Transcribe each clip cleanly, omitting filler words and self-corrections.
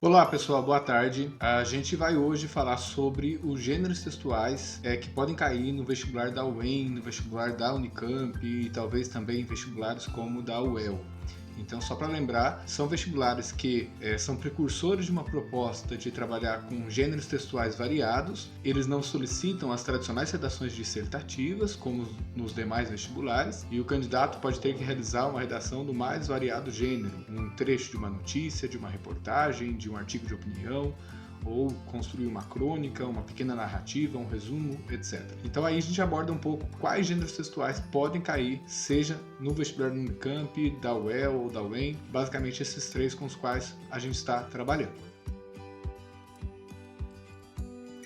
Olá pessoal, boa tarde. A gente vai hoje falar sobre os gêneros textuais que podem cair no vestibular da UEM, no vestibular da Unicamp e talvez também em vestibulares como o da UEL. Então, só para lembrar, são vestibulares que são precursores de uma proposta de trabalhar com gêneros textuais variados. Eles não solicitam as tradicionais redações dissertativas, como nos demais vestibulares, e o candidato pode ter que realizar uma redação do mais variado gênero, um trecho de uma notícia, de uma reportagem, de um artigo de opinião, ou construir uma crônica, uma pequena narrativa, um resumo, etc. Então aí a gente aborda um pouco quais gêneros textuais podem cair, seja no vestibular do Unicamp, da UEL ou da UEM, basicamente esses três com os quais a gente está trabalhando.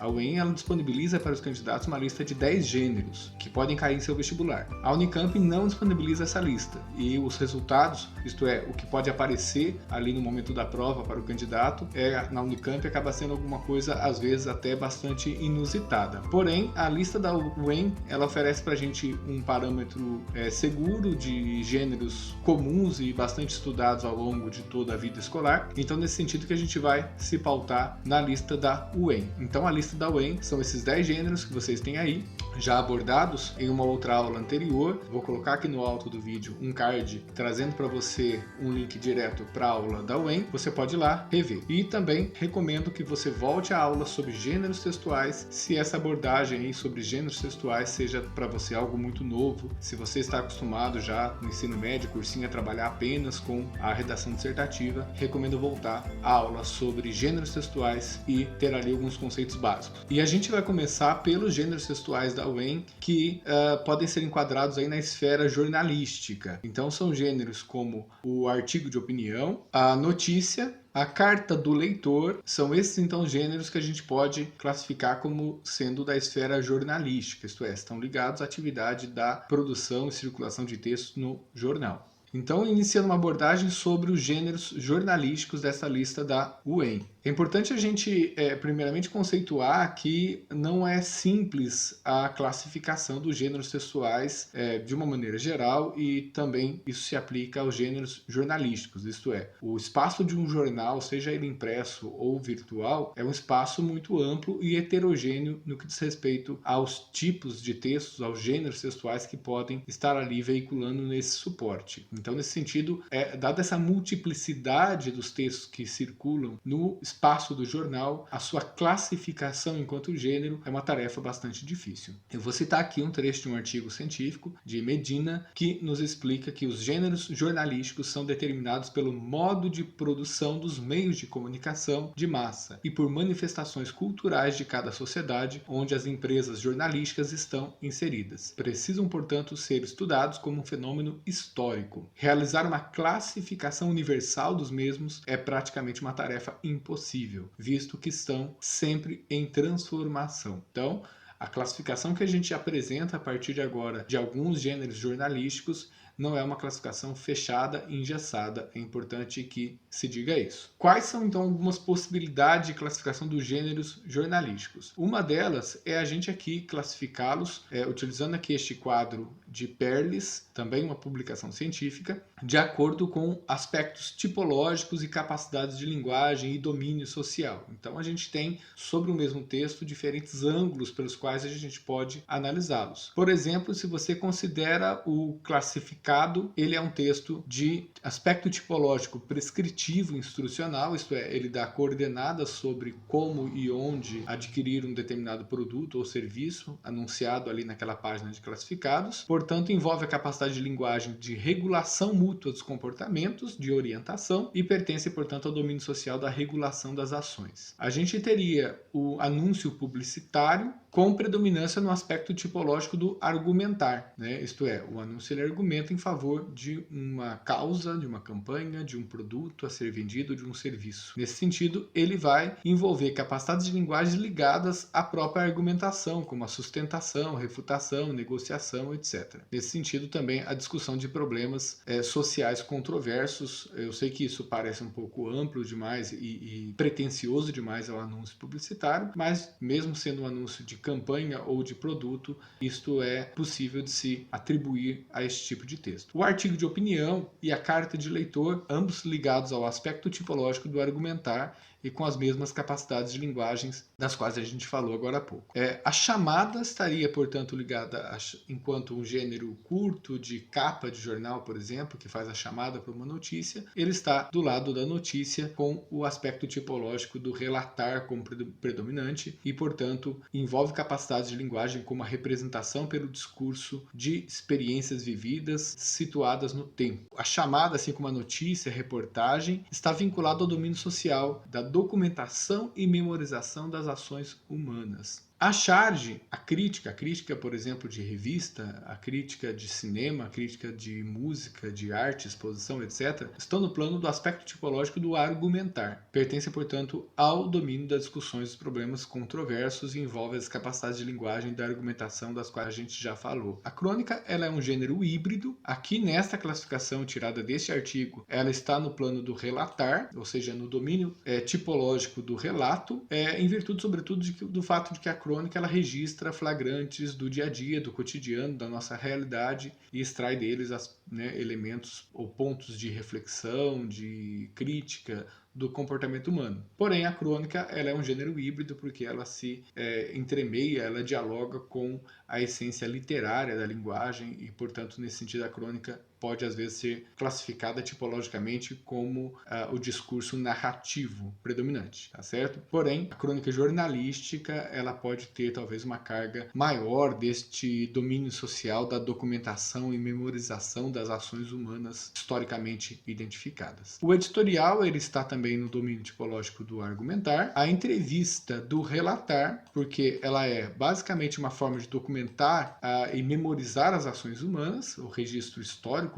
A UEM ela disponibiliza para os candidatos uma lista de 10 gêneros que podem cair em seu vestibular. A Unicamp não disponibiliza essa lista e os resultados, isto é, o que pode aparecer ali no momento da prova para o candidato, na Unicamp acaba sendo alguma coisa às vezes até bastante inusitada. Porém, a lista da UEM ela oferece para a gente um parâmetro seguro de gêneros comuns e bastante estudados ao longo de toda a vida escolar. Então, nesse sentido que a gente vai se pautar na lista da UEM. Então, a lista da UEM são esses 10 gêneros que vocês têm aí, já abordados em uma outra aula anterior. Vou colocar aqui no alto do vídeo um card trazendo para você um link direto para a aula da UEM. Você pode ir lá rever. E também recomendo que você volte à aula sobre gêneros textuais, se essa abordagem aí sobre gêneros textuais seja para você algo muito novo, se você está acostumado já no ensino médio, cursinho, a trabalhar apenas com a redação dissertativa, recomendo voltar à aula sobre gêneros textuais e ter ali alguns conceitos básicos. E a gente vai começar pelos gêneros textuais da UEM que podem ser enquadrados aí na esfera jornalística. Então são gêneros como o artigo de opinião, a notícia, a carta do leitor. São esses então gêneros que a gente pode classificar como sendo da esfera jornalística, isto é, estão ligados à atividade da produção e circulação de textos no jornal. Então, iniciando uma abordagem sobre os gêneros jornalísticos dessa lista da UEM. É importante a gente, primeiramente, conceituar que não é simples a classificação dos gêneros textuais de uma maneira geral, e também isso se aplica aos gêneros jornalísticos, isto é, o espaço de um jornal, seja ele impresso ou virtual, é um espaço muito amplo e heterogêneo no que diz respeito aos tipos de textos, aos gêneros textuais que podem estar ali veiculando nesse suporte. Então, nesse sentido, dada essa multiplicidade dos textos que circulam no espaço do jornal, a sua classificação enquanto gênero é uma tarefa bastante difícil. Eu vou citar aqui um trecho de um artigo científico de Medina que nos explica que os gêneros jornalísticos são determinados pelo modo de produção dos meios de comunicação de massa e por manifestações culturais de cada sociedade onde as empresas jornalísticas estão inseridas. Precisam, portanto, ser estudados como um fenômeno histórico. Realizar uma classificação universal dos mesmos é praticamente uma tarefa impossível, visto que estão sempre em transformação. Então, a classificação que a gente apresenta a partir de agora de alguns gêneros jornalísticos não é uma classificação fechada e engessada. É importante que se diga isso. Quais são, então, algumas possibilidades de classificação dos gêneros jornalísticos? Uma delas é a gente aqui classificá-los, utilizando aqui este quadro de Perles, também uma publicação científica, de acordo com aspectos tipológicos e capacidades de linguagem e domínio social. Então, a gente tem, sobre o mesmo texto, diferentes ângulos pelos quais a gente pode analisá-los. Por exemplo, se você considera o classificado, ele é um texto de aspecto tipológico prescritivo instrucional, isto é, ele dá coordenadas sobre como e onde adquirir um determinado produto ou serviço anunciado ali naquela página de classificados. Portanto, envolve a capacidade de linguagem de regulação mútua dos comportamentos, de orientação, e pertence, portanto, ao domínio social da regulação das ações. A gente teria o anúncio publicitário com predominância no aspecto tipológico do argumentar, né? Isto é, o anúncio ele argumenta em favor de uma causa, de uma campanha, de um produto a ser vendido, de um serviço. Nesse sentido, ele vai envolver capacidades de linguagem ligadas à própria argumentação, como a sustentação, refutação, negociação, etc. Nesse sentido, também a discussão de problemas sociais controversos. Eu sei que isso parece um pouco amplo demais e pretensioso demais ao anúncio publicitário, mas mesmo sendo um anúncio de campanha ou de produto, isto é possível de se atribuir a esse tipo de texto. O artigo de opinião e a carta de leitor, ambos ligados ao aspecto tipológico do argumentar, e com as mesmas capacidades de linguagens das quais a gente falou agora há pouco. A chamada estaria, portanto, ligada enquanto um gênero curto de capa de jornal, por exemplo, que faz a chamada para uma notícia, ele está do lado da notícia com o aspecto tipológico do relatar como predominante e, portanto, envolve capacidades de linguagem como a representação pelo discurso de experiências vividas situadas no tempo. A chamada, assim como a notícia, a reportagem, está vinculada ao domínio social da documentação e memorização das ações humanas. A charge, a crítica, por exemplo, de revista, a crítica de cinema, a crítica de música, de arte, exposição, etc., estão no plano do aspecto tipológico do argumentar. Pertence, portanto, ao domínio das discussões dos problemas controversos e envolve as capacidades de linguagem da argumentação das quais a gente já falou. A crônica, ela é um gênero híbrido. Aqui, nesta classificação tirada deste artigo, ela está no plano do relatar, ou seja, no domínio tipológico do relato, em virtude, sobretudo, do fato de que a crônica ela registra flagrantes do dia a dia, do cotidiano, da nossa realidade e extrai deles elementos ou pontos de reflexão, de crítica do comportamento humano. Porém, a crônica ela é um gênero híbrido porque ela se entremeia, ela dialoga com a essência literária da linguagem e, portanto, nesse sentido, a crônica pode, às vezes, ser classificada tipologicamente como o discurso narrativo predominante, tá certo? Porém, a crônica jornalística, ela pode ter, talvez, uma carga maior deste domínio social da documentação e memorização das ações humanas historicamente identificadas. O editorial, ele está também no domínio tipológico do argumentar. A entrevista do relatar, porque ela é basicamente uma forma de documentar e memorizar as ações humanas, o registro histórico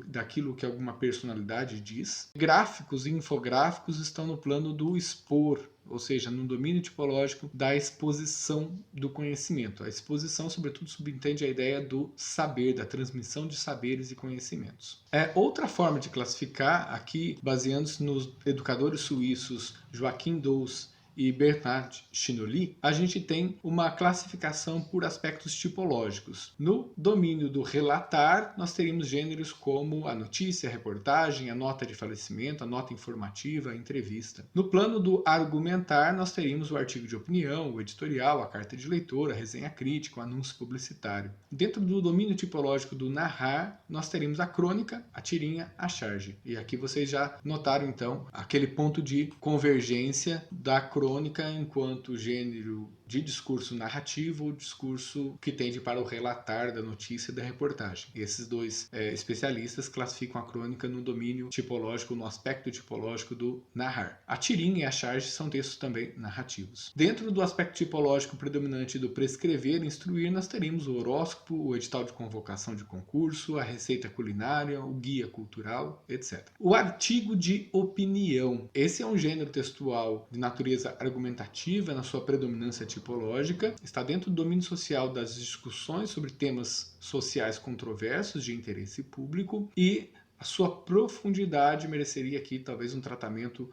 daquilo que alguma personalidade diz. Gráficos e infográficos estão no plano do expor, ou seja, no domínio tipológico da exposição do conhecimento. A exposição, sobretudo, subentende a ideia do saber, da transmissão de saberes e conhecimentos. Outra forma de classificar, aqui baseando-se nos educadores suíços Joachim Douce e Bernard Chinoli, a gente tem uma classificação por aspectos tipológicos. No domínio do relatar, nós teríamos gêneros como a notícia, a reportagem, a nota de falecimento, a nota informativa, a entrevista. No plano do argumentar, nós teríamos o artigo de opinião, o editorial, a carta de leitor, a resenha crítica, o anúncio publicitário. Dentro do domínio tipológico do narrar, nós teríamos a crônica, a tirinha, a charge. E aqui vocês já notaram, então, aquele ponto de convergência da crônica enquanto gênero de discurso narrativo ou discurso que tende para o relatar da notícia e da reportagem. Esses dois especialistas classificam a crônica no domínio tipológico, no aspecto tipológico do narrar. A tirinha e a charge são textos também narrativos. Dentro do aspecto tipológico predominante do prescrever e instruir, nós teríamos o horóscopo, o edital de convocação de concurso, a receita culinária, o guia cultural, etc. O artigo de opinião. Esse é um gênero textual de natureza argumentativa na sua predominância tipológica, está dentro do domínio social das discussões sobre temas sociais controversos de interesse público e a sua profundidade mereceria aqui talvez um tratamento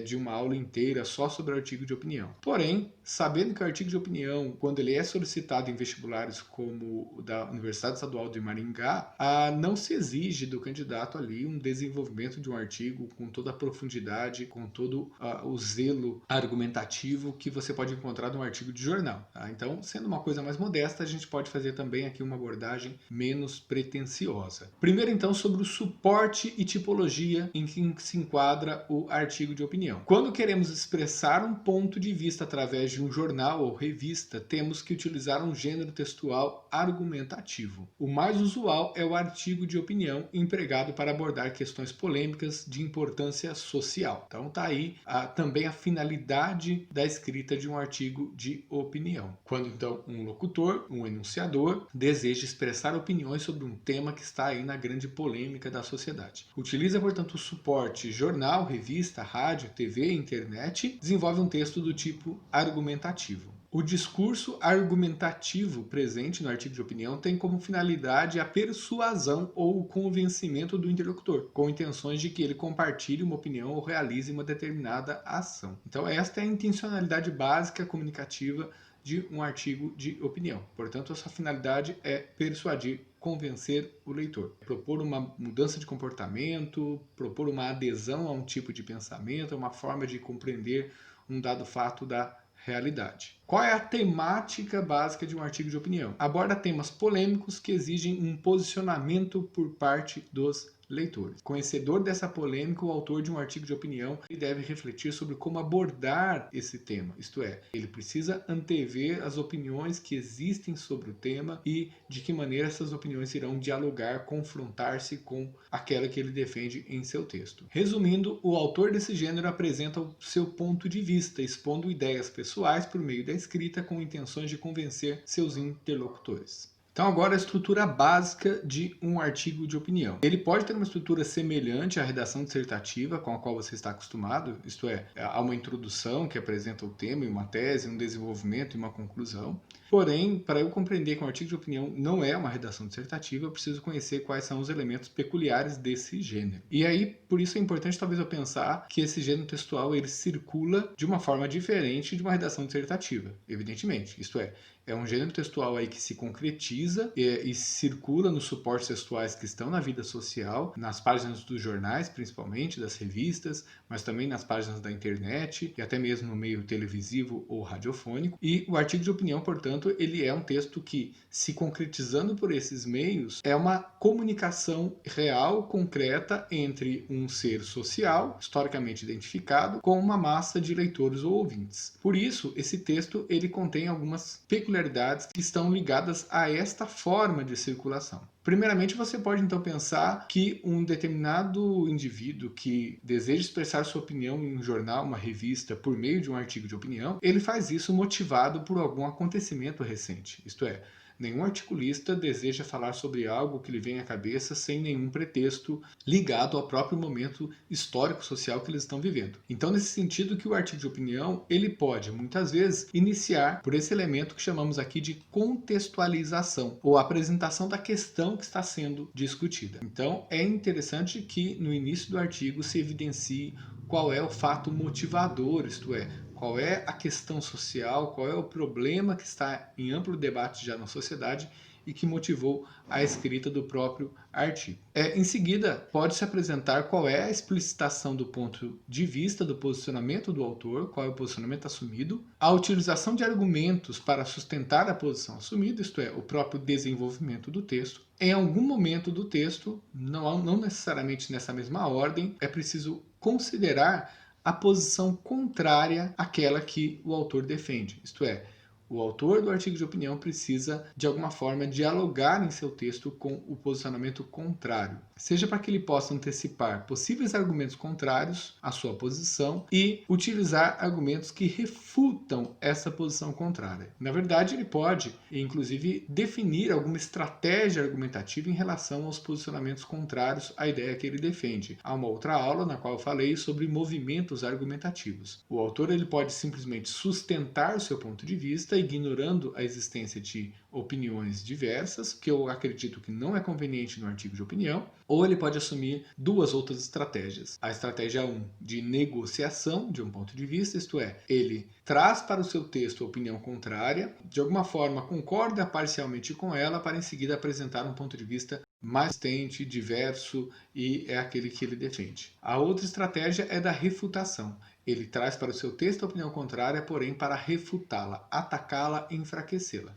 de uma aula inteira só sobre o artigo de opinião. Porém, sabendo que o artigo de opinião, quando ele é solicitado em vestibulares como o da Universidade Estadual de Maringá, não se exige do candidato ali um desenvolvimento de um artigo com toda a profundidade, com todo o zelo argumentativo que você pode encontrar num artigo de jornal. Tá? Então, sendo uma coisa mais modesta, a gente pode fazer também aqui uma abordagem menos pretensiosa. Primeiro, então, sobre o suporte e tipologia em que se enquadra o artigo de opinião. Quando queremos expressar um ponto de vista através de um jornal ou revista, temos que utilizar um gênero textual argumentativo. O mais usual é o artigo de opinião, empregado para abordar questões polêmicas de importância social. Então está aí também a finalidade da escrita de um artigo de opinião. Quando então um locutor, um enunciador, deseja expressar opiniões sobre um tema que está aí na grande polêmica da sociedade. Utiliza, portanto, o suporte jornal, revista, rádio, TV, internet, desenvolve um texto do tipo argumentativo. O discurso argumentativo presente no artigo de opinião tem como finalidade a persuasão ou o convencimento do interlocutor, com intenções de que ele compartilhe uma opinião ou realize uma determinada ação. Então, esta é a intencionalidade básica comunicativa de um artigo de opinião. Portanto, a sua finalidade é persuadir, convencer o leitor, propor uma mudança de comportamento, propor uma adesão a um tipo de pensamento, uma forma de compreender um dado fato da realidade. Qual é a temática básica de um artigo de opinião? Aborda temas polêmicos que exigem um posicionamento por parte dos leitores. Conhecedor dessa polêmica, o autor de um artigo de opinião deve refletir sobre como abordar esse tema, isto é, ele precisa antever as opiniões que existem sobre o tema e de que maneira essas opiniões irão dialogar, confrontar-se com aquela que ele defende em seu texto. Resumindo, o autor desse gênero apresenta o seu ponto de vista, expondo ideias pessoais por meio da escrita com intenções de convencer seus interlocutores. Então agora a estrutura básica de um artigo de opinião. Ele pode ter uma estrutura semelhante à redação dissertativa com a qual você está acostumado, isto é, há uma introdução que apresenta o tema e uma tese, um desenvolvimento e uma conclusão. Porém, para eu compreender que um artigo de opinião não é uma redação dissertativa, eu preciso conhecer quais são os elementos peculiares desse gênero. E aí, por isso é importante talvez eu pensar que esse gênero textual ele circula de uma forma diferente de uma redação dissertativa, evidentemente. Isto é um gênero textual aí que se concretiza e circula nos suportes textuais que estão na vida social, nas páginas dos jornais, principalmente, das revistas, mas também nas páginas da internet e até mesmo no meio televisivo ou radiofônico. E o artigo de opinião, portanto, ele é um texto que, se concretizando por esses meios, é uma comunicação real, concreta, entre um ser social, historicamente identificado, com uma massa de leitores ou ouvintes. Por isso, esse texto ele contém algumas peculiaridades que estão ligadas a esta forma de circulação. Primeiramente, você pode então pensar que um determinado indivíduo que deseja expressar sua opinião em um jornal, uma revista, por meio de um artigo de opinião, ele faz isso motivado por algum acontecimento recente. Isto é, nenhum articulista deseja falar sobre algo que lhe vem à cabeça sem nenhum pretexto ligado ao próprio momento histórico-social que eles estão vivendo. Então, nesse sentido que o artigo de opinião, ele pode, muitas vezes, iniciar por esse elemento que chamamos aqui de contextualização, ou apresentação da questão que está sendo discutida. Então, é interessante que no início do artigo se evidencie qual é o fato motivador, isto é, qual é a questão social, qual é o problema que está em amplo debate já na sociedade e que motivou a escrita do próprio artigo. Em seguida, pode-se apresentar qual é a explicitação do ponto de vista do posicionamento do autor, qual é o posicionamento assumido, a utilização de argumentos para sustentar a posição assumida, isto é, o próprio desenvolvimento do texto. Em algum momento do texto, não necessariamente nessa mesma ordem, é preciso considerar a posição contrária àquela que o autor defende. Isto é, o autor do artigo de opinião precisa, de alguma forma, dialogar em seu texto com o posicionamento contrário, seja para que ele possa antecipar possíveis argumentos contrários à sua posição e utilizar argumentos que refutam essa posição contrária. Na verdade, ele pode, inclusive, definir alguma estratégia argumentativa em relação aos posicionamentos contrários à ideia que ele defende. Há uma outra aula na qual eu falei sobre movimentos argumentativos. O autor ele pode simplesmente sustentar o seu ponto de vista ignorando a existência de opiniões diversas, que eu acredito que não é conveniente no artigo de opinião, ou ele pode assumir duas outras estratégias. A estratégia 1 de negociação de um ponto de vista, isto é, ele traz para o seu texto a opinião contrária, de alguma forma concorda parcialmente com ela, para em seguida apresentar um ponto de vista mais extente, diverso, e é aquele que ele defende. A outra estratégia é da refutação. Ele traz para o seu texto a opinião contrária, porém para refutá-la, atacá-la e enfraquecê-la.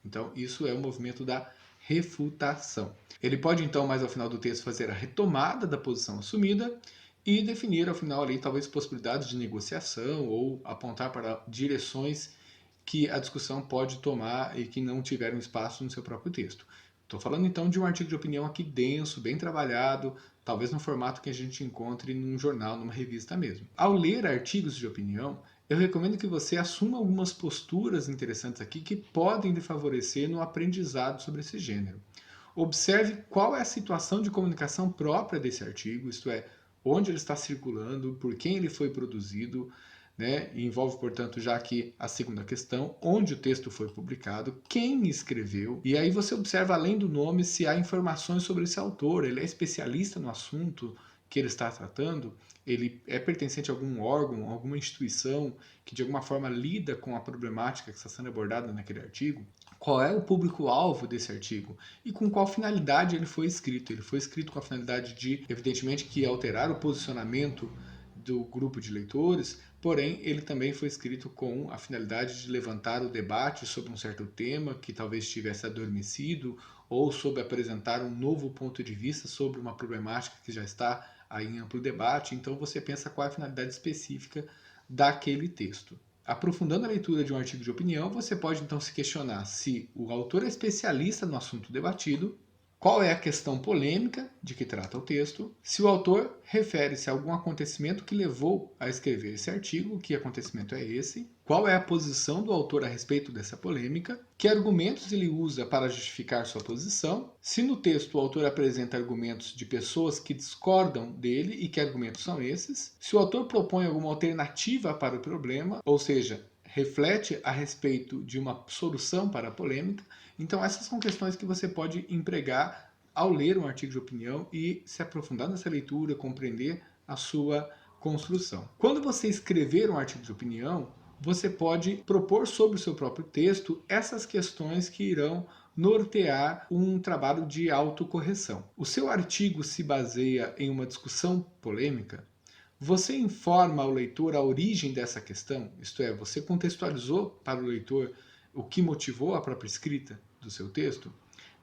Então, isso é o movimento da refutação. Ele pode, então, mais ao final do texto, fazer a retomada da posição assumida e definir, ao final, ali, talvez possibilidades de negociação ou apontar para direções que a discussão pode tomar e que não tiveram espaço no seu próprio texto. Estou falando, então, de um artigo de opinião aqui denso, bem trabalhado, talvez no formato que a gente encontre num jornal, numa revista mesmo. Ao ler artigos de opinião, eu recomendo que você assuma algumas posturas interessantes aqui que podem lhe favorecer no aprendizado sobre esse gênero. Observe qual é a situação de comunicação própria desse artigo, isto é, onde ele está circulando, por quem ele foi produzido, né? E envolve, portanto, já aqui a segunda questão, onde o texto foi publicado, quem escreveu, e aí você observa, além do nome, se há informações sobre esse autor, ele é especialista no assunto que ele está tratando, ele é pertencente a algum órgão, alguma instituição que de alguma forma lida com a problemática que está sendo abordada naquele artigo. Qual é o público-alvo desse artigo e com qual finalidade ele foi escrito. Ele foi escrito com a finalidade de, evidentemente, que alterar o posicionamento do grupo de leitores, porém ele também foi escrito com a finalidade de levantar o debate sobre um certo tema que talvez estivesse adormecido ou sobre apresentar um novo ponto de vista sobre uma problemática que já está aí em amplo debate. Então você pensa qual é a finalidade específica daquele texto. Aprofundando a leitura de um artigo de opinião, você pode então se questionar se o autor é especialista no assunto debatido, qual é a questão polêmica de que trata o texto, se o autor refere-se a algum acontecimento que levou a escrever esse artigo, que acontecimento é esse, qual é a posição do autor a respeito dessa polêmica, que argumentos ele usa para justificar sua posição, se no texto o autor apresenta argumentos de pessoas que discordam dele e que argumentos são esses, se o autor propõe alguma alternativa para o problema, ou seja, reflete a respeito de uma solução para a polêmica. Então essas são questões que você pode empregar ao ler um artigo de opinião e se aprofundar nessa leitura, compreender a sua construção. Quando você escrever um artigo de opinião, você pode propor sobre o seu próprio texto essas questões que irão nortear um trabalho de autocorreção. O seu artigo se baseia em uma discussão polêmica? Você informa ao leitor a origem dessa questão? Isto é, você contextualizou para o leitor o que motivou a própria escrita do seu texto?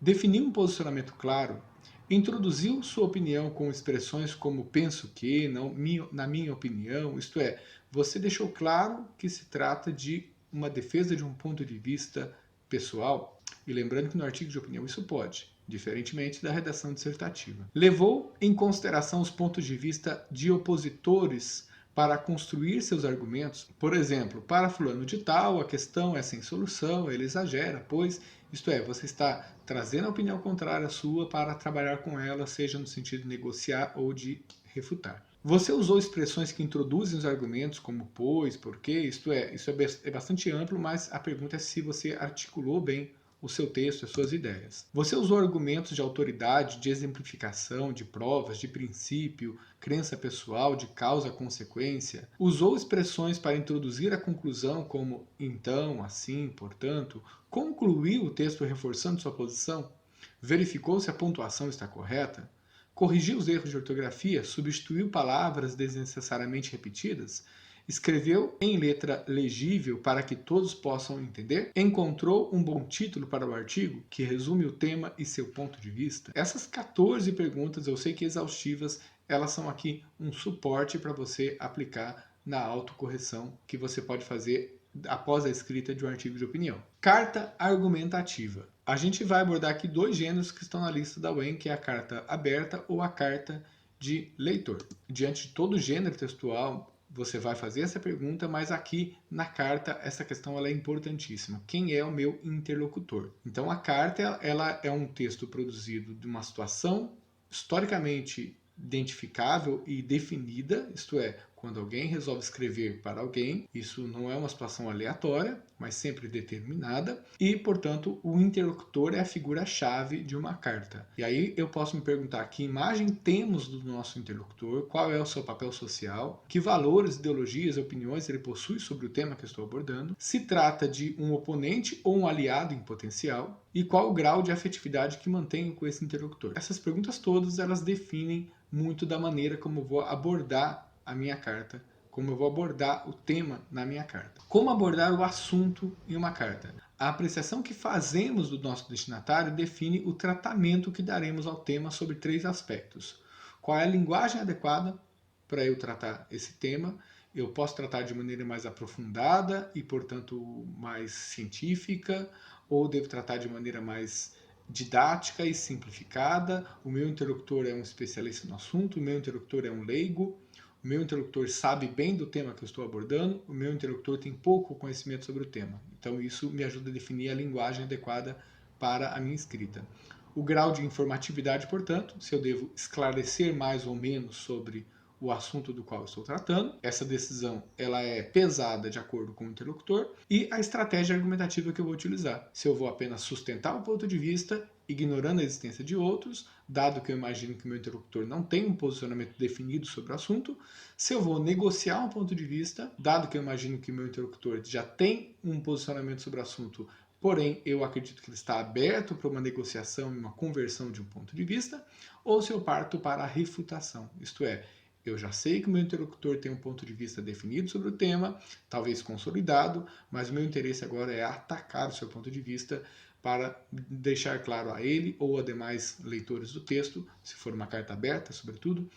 Definiu um posicionamento claro? Introduziu sua opinião com expressões como penso que, não, na minha opinião? Isto é, você deixou claro que se trata de uma defesa de um ponto de vista pessoal? E lembrando que no artigo de opinião isso pode, diferentemente da redação dissertativa. Levou em consideração os pontos de vista de opositores para construir seus argumentos? Por exemplo, para fulano de tal, a questão é sem solução, ele exagera, pois, isto é, você está trazendo a opinião contrária à sua para trabalhar com ela, seja no sentido de negociar ou de refutar. Você usou expressões que introduzem os argumentos como pois, porque, isto é, isso é bastante amplo, mas a pergunta é se você articulou bem o seu texto, as suas ideias. Você usou argumentos de autoridade, de exemplificação, de provas, de princípio, crença pessoal, de causa-consequência. Usou expressões para introduzir a conclusão como então, assim, portanto. Concluiu o texto reforçando sua posição? Verificou se a pontuação está correta? Corrigiu os erros de ortografia? Substituiu palavras desnecessariamente repetidas? Escreveu em letra legível para que todos possam entender? Encontrou um bom título para o artigo que resume o tema e seu ponto de vista? Essas 14 perguntas, eu sei que exaustivas, elas são aqui um suporte para você aplicar na autocorreção que você pode fazer após a escrita de um artigo de opinião. Carta argumentativa. A gente vai abordar aqui dois gêneros que estão na lista da UEM, que é a carta aberta ou a carta de leitor. Diante de todo gênero textual, você vai fazer essa pergunta, mas aqui na carta essa questão ela é importantíssima. Quem é o meu interlocutor? Então a carta ela é um texto produzido de uma situação historicamente identificável e definida, isto é, quando alguém resolve escrever para alguém, isso não é uma situação aleatória, mas sempre determinada, e, portanto, o interlocutor é a figura-chave de uma carta. E aí eu posso me perguntar que imagem temos do nosso interlocutor, qual é o seu papel social, que valores, ideologias, opiniões ele possui sobre o tema que eu estou abordando, se trata de um oponente ou um aliado em potencial, e qual o grau de afetividade que mantenho com esse interlocutor. Essas perguntas todas, elas definem muito da maneira como eu vou abordar a minha carta, como eu vou abordar o tema na minha carta. Como abordar o assunto em uma carta? A apreciação que fazemos do nosso destinatário define o tratamento que daremos ao tema sobre 3 aspectos. Qual é a linguagem adequada para eu tratar esse tema? Eu posso tratar de maneira mais aprofundada e, portanto, mais científica, ou devo tratar de maneira mais didática e simplificada? O meu interlocutor é um especialista no assunto, o meu interlocutor é um leigo, o meu interlocutor sabe bem do tema que eu estou abordando, o meu interlocutor tem pouco conhecimento sobre o tema. Então isso me ajuda a definir a linguagem adequada para a minha escrita. O grau de informatividade, portanto, se eu devo esclarecer mais ou menos sobre o assunto do qual eu estou tratando. Essa decisão ela é pesada de acordo com o interlocutor e a estratégia argumentativa que eu vou utilizar. Se eu vou apenas sustentar um ponto de vista, ignorando a existência de outros, dado que eu imagino que o meu interlocutor não tem um posicionamento definido sobre o assunto, se eu vou negociar um ponto de vista, dado que eu imagino que o meu interlocutor já tem um posicionamento sobre o assunto, porém eu acredito que ele está aberto para uma negociação e uma conversão de um ponto de vista, ou se eu parto para a refutação, isto é, eu já sei que o meu interlocutor tem um ponto de vista definido sobre o tema, talvez consolidado, mas o meu interesse agora é atacar o seu ponto de vista para deixar claro a ele ou a demais leitores do texto, se for uma carta aberta, sobretudo,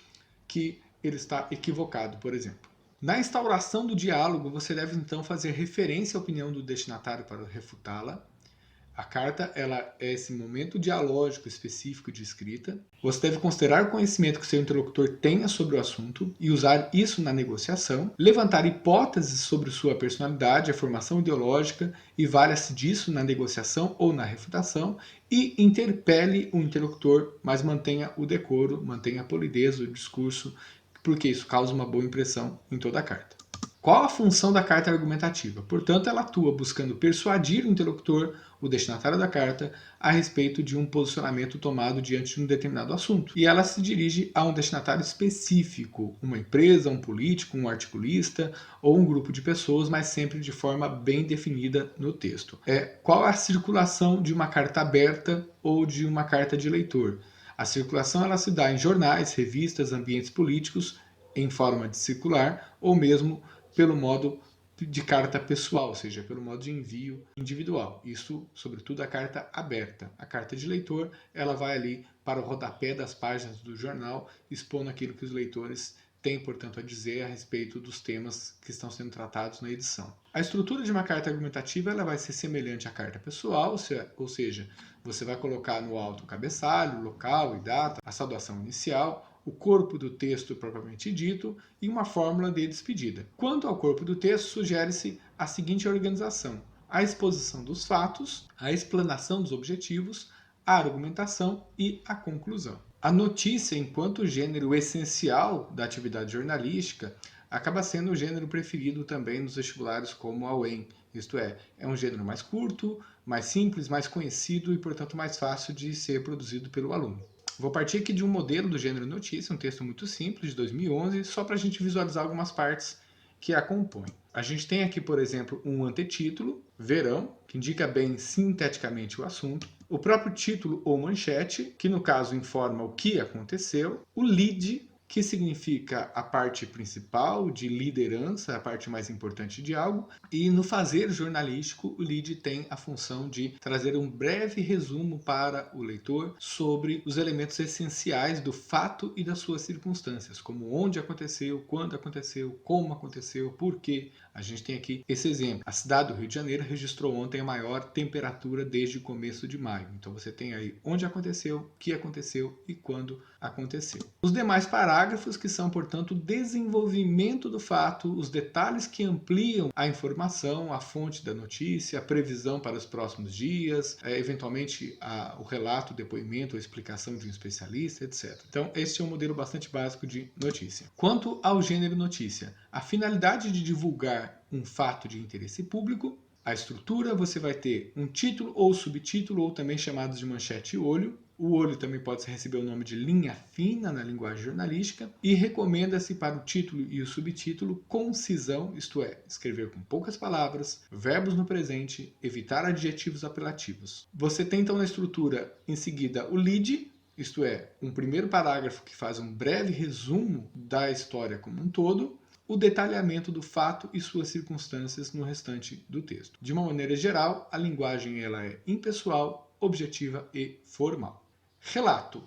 que ele está equivocado, por exemplo. Na instauração do diálogo, você deve então fazer referência à opinião do destinatário para refutá-la. A carta ela é esse momento dialógico específico de escrita. Você deve considerar o conhecimento que seu interlocutor tenha sobre o assunto e usar isso na negociação, levantar hipóteses sobre sua personalidade, a formação ideológica e valha-se disso na negociação ou na refutação e interpele o interlocutor, mas mantenha o decoro, mantenha a polidez do discurso, porque isso causa uma boa impressão em toda a carta. Qual a função da carta argumentativa? Portanto, ela atua buscando persuadir o interlocutor, o destinatário da carta, a respeito de um posicionamento tomado diante de um determinado assunto. E ela se dirige a um destinatário específico, uma empresa, um político, um articulista ou um grupo de pessoas, mas sempre de forma bem definida no texto. Qual a circulação de uma carta aberta ou de uma carta de leitor? A circulação ela se dá em jornais, revistas, ambientes políticos, em forma de circular, ou mesmo pelo modo de carta pessoal, ou seja, pelo modo de envio individual. Isso, sobretudo, a carta aberta. A carta de leitor, ela vai ali para o rodapé das páginas do jornal, expondo aquilo que os leitores têm, portanto, a dizer a respeito dos temas que estão sendo tratados na edição. A estrutura de uma carta argumentativa ela vai ser semelhante à carta pessoal, ou seja, você vai colocar no alto o cabeçalho, local e data, a saudação inicial, o corpo do texto propriamente dito e uma fórmula de despedida. Quanto ao corpo do texto, sugere-se a seguinte organização: a exposição dos fatos, a explanação dos objetivos, a argumentação e a conclusão. A notícia, enquanto gênero essencial da atividade jornalística, acaba sendo o gênero preferido também nos vestibulares como a UEM, isto é um gênero mais curto, mais simples, mais conhecido e, portanto, mais fácil de ser produzido pelo aluno. Vou partir aqui de um modelo do gênero notícia, um texto muito simples, de 2011, só para a gente visualizar algumas partes que a compõem. A gente tem aqui, por exemplo, um antetítulo, verão, que indica bem sinteticamente o assunto, o próprio título ou manchete, que no caso informa o que aconteceu, o lead, que significa a parte principal de liderança, a parte mais importante de algo, e no fazer jornalístico o lead tem a função de trazer um breve resumo para o leitor sobre os elementos essenciais do fato e das suas circunstâncias, como onde aconteceu, quando aconteceu, como aconteceu, por quê. A gente tem aqui esse exemplo. A cidade do Rio de Janeiro registrou ontem a maior temperatura desde o começo de maio. Então você tem aí onde aconteceu, o que aconteceu e quando aconteceu. Os demais parágrafos que são, portanto, o desenvolvimento do fato, os detalhes que ampliam a informação, a fonte da notícia, a previsão para os próximos dias, eventualmente o relato, o depoimento, a explicação de um especialista, etc. Então, esse é um modelo bastante básico de notícia. Quanto ao gênero notícia, a finalidade de divulgar um fato de interesse público, a estrutura, você vai ter um título ou subtítulo, ou também chamados de manchete e olho. O olho também pode receber o nome de linha fina na linguagem jornalística e recomenda-se para o título e o subtítulo concisão, isto é, escrever com poucas palavras, verbos no presente, evitar adjetivos apelativos. Você tem então na estrutura em seguida o lead, isto é, um primeiro parágrafo que faz um breve resumo da história como um todo, o detalhamento do fato e suas circunstâncias no restante do texto. De uma maneira geral, a linguagem ela é impessoal, objetiva e formal. Relato.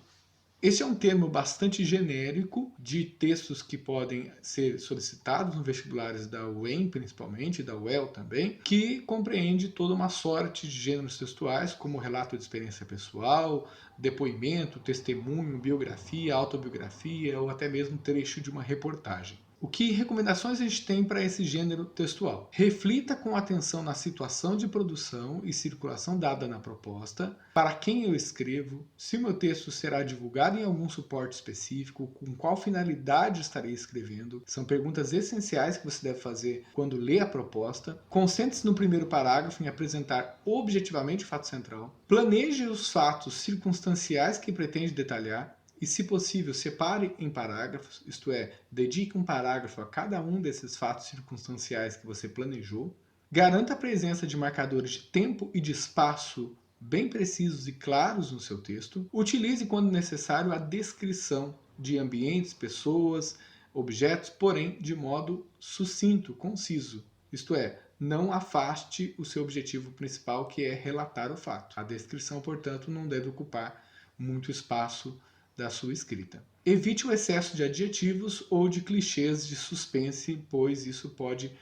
Esse é um termo bastante genérico de textos que podem ser solicitados nos vestibulares da UEM, principalmente, da UEL também, que compreende toda uma sorte de gêneros textuais, como relato de experiência pessoal, depoimento, testemunho, biografia, autobiografia ou até mesmo trecho de uma reportagem. Que recomendações a gente tem para esse gênero textual? Reflita com atenção na situação de produção e circulação dada na proposta, para quem eu escrevo, se o meu texto será divulgado em algum suporte específico, com qual finalidade estarei escrevendo. São perguntas essenciais que você deve fazer quando lê a proposta. Concentre-se no primeiro parágrafo em apresentar objetivamente o fato central. Planeje os fatos circunstanciais que pretende detalhar. E, se possível, separe em parágrafos, isto é, dedique um parágrafo a cada um desses fatos circunstanciais que você planejou. Garanta a presença de marcadores de tempo e de espaço bem precisos e claros no seu texto. Utilize, quando necessário, a descrição de ambientes, pessoas, objetos, porém de modo sucinto, conciso. Isto é, não afaste o seu objetivo principal, que é relatar o fato. A descrição, portanto, não deve ocupar muito espaço da sua escrita. Evite o excesso de adjetivos ou de clichês de suspense, pois isso pode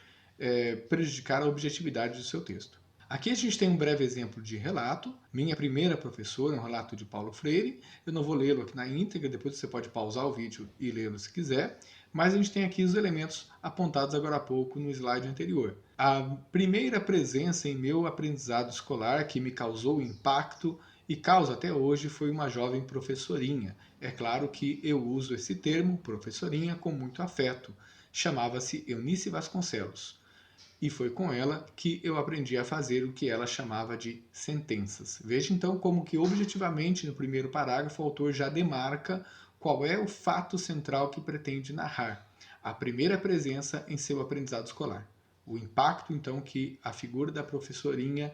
prejudicar a objetividade do seu texto. Aqui a gente tem um breve exemplo de relato. Minha primeira professora, um relato de Paulo Freire. Eu não vou lê-lo aqui na íntegra, depois você pode pausar o vídeo e lê-lo se quiser. Mas a gente tem aqui os elementos apontados agora há pouco no slide anterior. A primeira presença em meu aprendizado escolar que me causou impacto e causa até hoje foi uma jovem professorinha. É claro que eu uso esse termo, professorinha, com muito afeto. Chamava-se Eunice Vasconcelos. E foi com ela que eu aprendi a fazer o que ela chamava de sentenças. Veja então como que objetivamente no primeiro parágrafo o autor já demarca qual é o fato central que pretende narrar. A primeira presença em seu aprendizado escolar. O impacto então que a figura da professorinha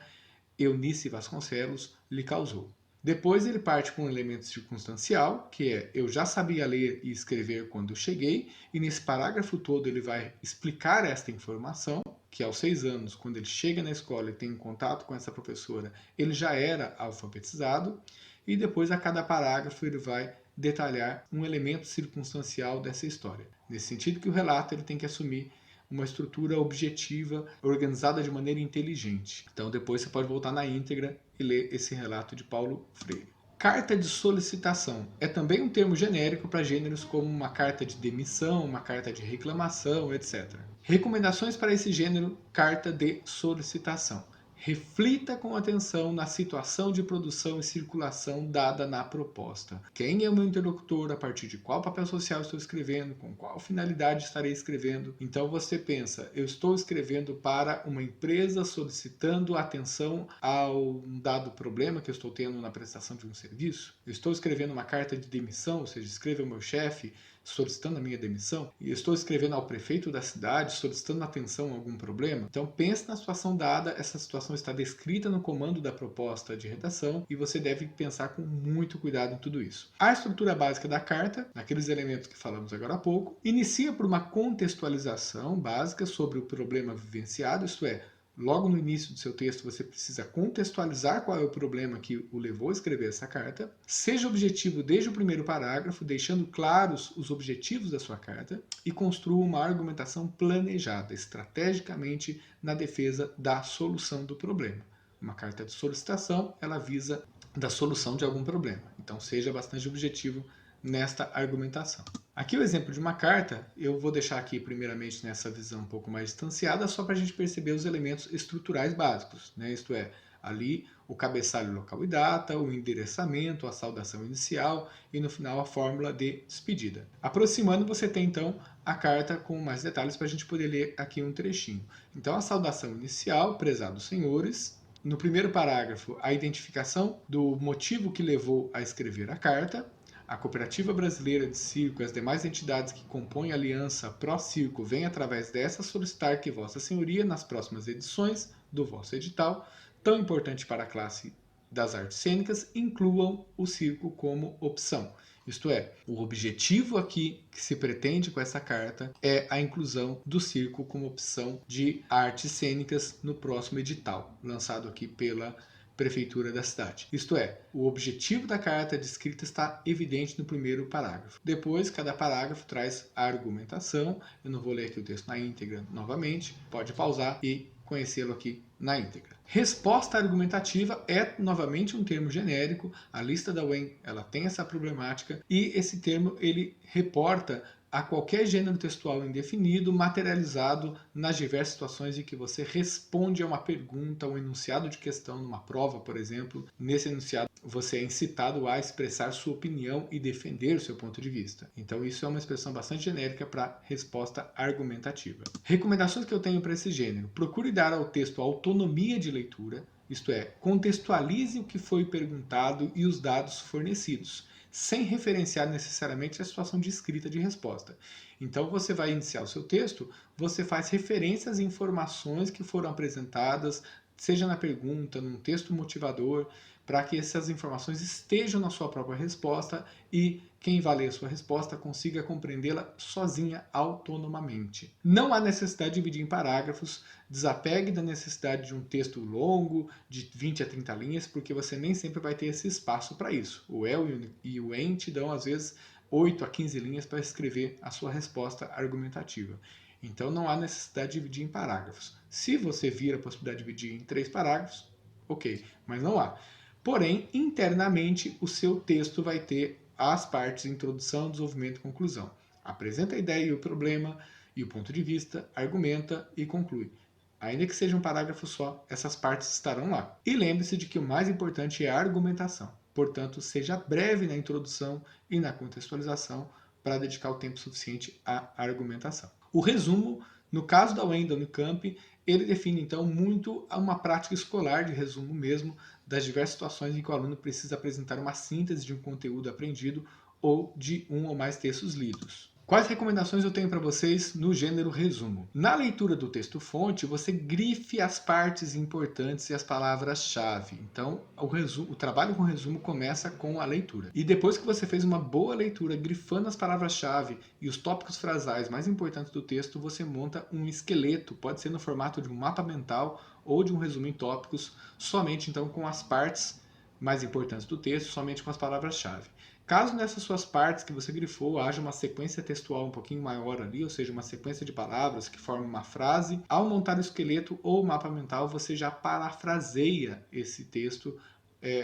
Eunice Vasconcelos lhe causou. Depois ele parte para um elemento circunstancial, que é: eu já sabia ler e escrever quando eu cheguei, e nesse parágrafo todo ele vai explicar esta informação, que aos 6 anos, quando ele chega na escola e tem um contato com essa professora, ele já era alfabetizado, e depois a cada parágrafo ele vai detalhar um elemento circunstancial dessa história. Nesse sentido que o relato ele tem que assumir uma estrutura objetiva, organizada de maneira inteligente. Então depois você pode voltar na íntegra e ler esse relato de Paulo Freire. Carta de solicitação é também um termo genérico para gêneros como uma carta de demissão, uma carta de reclamação, etc. Recomendações para esse gênero: carta de solicitação. Reflita com atenção na situação de produção e circulação dada na proposta. Quem é o meu interlocutor, a partir de qual papel social estou escrevendo, com qual finalidade estarei escrevendo. Então você pensa: eu estou escrevendo para uma empresa solicitando atenção a um dado problema que eu estou tendo na prestação de um serviço. Eu estou escrevendo uma carta de demissão, ou seja, escrevo ao meu chefe solicitando a minha demissão, e eu estou escrevendo ao prefeito da cidade solicitando atenção a algum problema. Então pense na situação dada, essa situação está descrita no comando da proposta de redação e você deve pensar com muito cuidado em tudo isso. A estrutura básica da carta, naqueles elementos que falamos agora há pouco, inicia por uma contextualização básica sobre o problema vivenciado, isto é, logo no início do seu texto você precisa contextualizar qual é o problema que o levou a escrever essa carta. Seja objetivo desde o primeiro parágrafo, deixando claros os objetivos da sua carta, e construa uma argumentação planejada, estrategicamente, na defesa da solução do problema. Uma carta de solicitação, ela visa da solução de algum problema. Então seja bastante objetivo nesta argumentação. Aqui o exemplo de uma carta, eu vou deixar aqui primeiramente nessa visão um pouco mais distanciada, só para a gente perceber os elementos estruturais básicos, né? Isto é, ali o cabeçalho, local e data, o endereçamento, a saudação inicial e no final a fórmula de despedida. Aproximando, você tem então a carta com mais detalhes para a gente poder ler aqui um trechinho. Então a saudação inicial: prezados senhores. No primeiro parágrafo, a identificação do motivo que levou a escrever a carta. A Cooperativa Brasileira de Circo e as demais entidades que compõem a Aliança Pró-Circo vêm através dessa solicitar que Vossa Senhoria, nas próximas edições do vosso edital, tão importante para a classe das artes cênicas, incluam o circo como opção. Isto é, o objetivo aqui que se pretende com essa carta é a inclusão do circo como opção de artes cênicas no próximo edital, lançado aqui pela Prefeitura da cidade. Isto é, o objetivo da carta descrita está evidente no primeiro parágrafo. Depois, cada parágrafo traz a argumentação. Eu não vou ler aqui o texto na íntegra novamente, pode pausar e conhecê-lo aqui na íntegra. Resposta argumentativa é novamente um termo genérico. A lista da UEM ela tem essa problemática e esse termo ele reporta a qualquer gênero textual indefinido materializado nas diversas situações em que você responde a uma pergunta, um enunciado de questão numa prova, por exemplo. Nesse enunciado, você é incitado a expressar sua opinião e defender o seu ponto de vista. Então, isso é uma expressão bastante genérica para resposta argumentativa. Recomendações que eu tenho para esse gênero: procure dar ao texto autonomia de leitura, isto é, contextualize o que foi perguntado e os dados fornecidos, sem referenciar necessariamente a situação de escrita de resposta. Então, você vai iniciar o seu texto, você faz referências e informações que foram apresentadas, seja na pergunta, num texto motivador, para que essas informações estejam na sua própria resposta e quem vai ler a sua resposta consiga compreendê-la sozinha, autonomamente. Não há necessidade de dividir em parágrafos, desapegue da necessidade de um texto longo, de 20 a 30 linhas, porque você nem sempre vai ter esse espaço para isso. O el e o en te dão, às vezes, 8 a 15 linhas para escrever a sua resposta argumentativa. Então não há necessidade de dividir em parágrafos. Se você vir a possibilidade de dividir em 3 parágrafos, ok, mas não há. Porém, internamente, o seu texto vai ter as partes introdução, desenvolvimento e conclusão. Apresenta a ideia e o problema e o ponto de vista, argumenta e conclui. Ainda que seja um parágrafo só, essas partes estarão lá. E lembre-se de que o mais importante é a argumentação. Portanto, seja breve na introdução e na contextualização para dedicar o tempo suficiente à argumentação. O resumo, no caso da UEM da Unicamp, ele define então muito uma prática escolar de resumo mesmo, das diversas situações em que o aluno precisa apresentar uma síntese de um conteúdo aprendido ou de um ou mais textos lidos. Quais recomendações eu tenho para vocês no gênero resumo? Na leitura do texto-fonte, você grife as partes importantes e as palavras-chave. Então, o trabalho com resumo começa com a leitura. E depois que você fez uma boa leitura, grifando as palavras-chave e os tópicos frasais mais importantes do texto, você monta um esqueleto, pode ser no formato de um mapa mental ou de um resumo em tópicos, somente então com as partes mais importantes do texto, somente com as palavras-chave. Caso nessas suas partes que você grifou haja uma sequência textual um pouquinho maior ali, ou seja, uma sequência de palavras que formam uma frase, ao montar o esqueleto ou o mapa mental, você já parafraseia esse texto,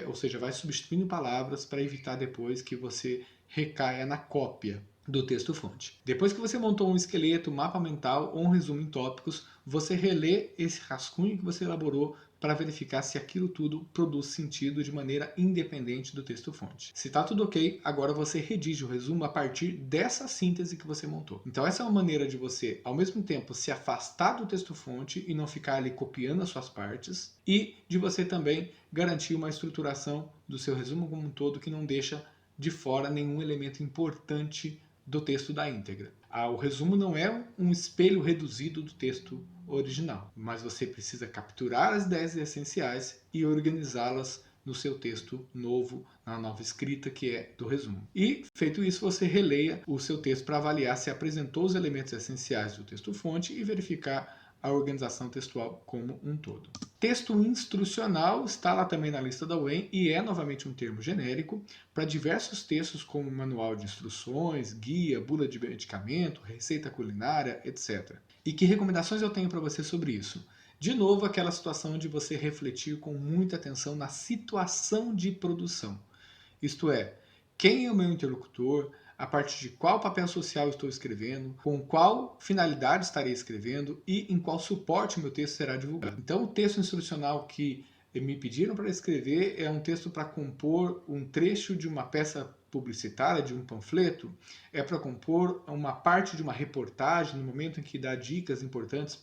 ou seja, vai substituindo palavras para evitar depois que você recaia na cópia do texto-fonte. Depois que você montou um esqueleto, um mapa mental ou um resumo em tópicos, você relê esse rascunho que você elaborou para verificar se aquilo tudo produz sentido de maneira independente do texto-fonte. Se está tudo ok, agora você redige o resumo a partir dessa síntese que você montou. Então essa é uma maneira de você, ao mesmo tempo, se afastar do texto-fonte e não ficar ali copiando as suas partes, e de você também garantir uma estruturação do seu resumo como um todo que não deixa de fora nenhum elemento importante do texto da íntegra. O resumo não é um espelho reduzido do texto original, mas você precisa capturar as ideias essenciais e organizá-las no seu texto novo, na nova escrita que é do resumo. E, feito isso, você releia o seu texto para avaliar se apresentou os elementos essenciais do texto-fonte e verificar a organização textual como um todo. Texto instrucional está lá também na lista da UEM e é novamente um termo genérico para diversos textos como manual de instruções, guia, bula de medicamento, receita culinária, etc. E que recomendações eu tenho para você sobre isso? De novo, aquela situação de você refletir com muita atenção na situação de produção. Isto é, quem é o meu interlocutor, a partir de qual papel social estou escrevendo, com qual finalidade estarei escrevendo e em qual suporte o meu texto será divulgado. Então, o texto instrucional que me pediram para escrever é um texto para compor um trecho de uma peça publicitária, de um panfleto, é para compor uma parte de uma reportagem, no momento em que dá dicas importantes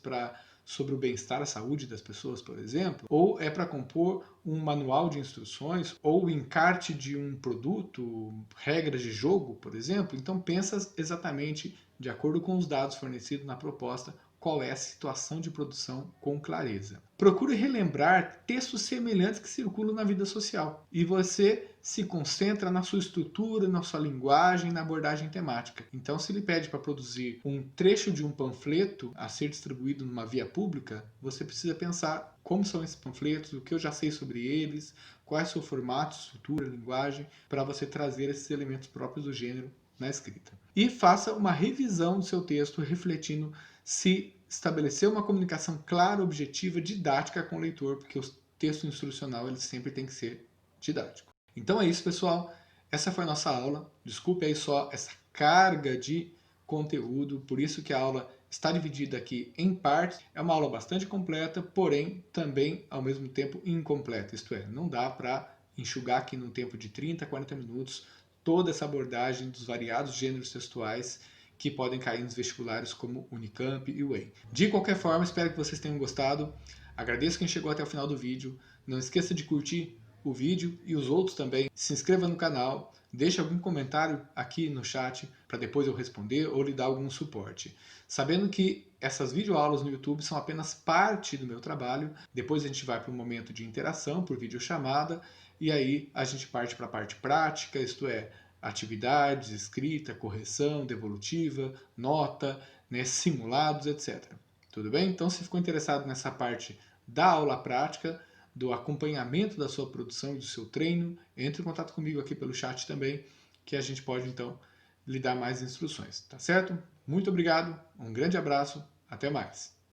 sobre o bem-estar, a saúde das pessoas, por exemplo, ou é para compor um manual de instruções, ou o encarte de um produto, regras de jogo, por exemplo. Então pensa exatamente, de acordo com os dados fornecidos na proposta, qual é a situação de produção com clareza. Procure relembrar textos semelhantes que circulam na vida social e você se concentra na sua estrutura, na sua linguagem, na abordagem temática. Então, se ele pede para produzir um trecho de um panfleto a ser distribuído numa via pública, você precisa pensar como são esses panfletos, o que eu já sei sobre eles, qual é o seu formato, estrutura, linguagem, para você trazer esses elementos próprios do gênero na escrita. E faça uma revisão do seu texto, refletindo se estabeleceu uma comunicação clara, objetiva, didática com o leitor, porque o texto instrucional ele sempre tem que ser didático. Então é isso, pessoal. Essa foi a nossa aula. Desculpe aí só essa carga de conteúdo, por isso que a aula está dividida aqui em partes. É uma aula bastante completa, porém também ao mesmo tempo incompleta, isto é, não dá para enxugar aqui num tempo de 30 a 40 minutos toda essa abordagem dos variados gêneros textuais que podem cair nos vestibulares como Unicamp e UEM. De qualquer forma, espero que vocês tenham gostado. Agradeço quem chegou até o final do vídeo. Não esqueça de curtir o vídeo e os outros também. Se inscreva no canal, deixe algum comentário aqui no chat para depois eu responder ou lhe dar algum suporte. Sabendo que essas videoaulas no YouTube são apenas parte do meu trabalho, depois a gente vai para um momento de interação por videochamada e aí a gente parte para a parte prática, isto é, atividades, escrita, correção, devolutiva, nota, né, simulados, etc. Tudo bem? Então, se ficou interessado nessa parte da aula prática, do acompanhamento da sua produção e do seu treino, entre em contato comigo aqui pelo chat também, que a gente pode então lhe dar mais instruções, tá certo? Muito obrigado, um grande abraço, até mais!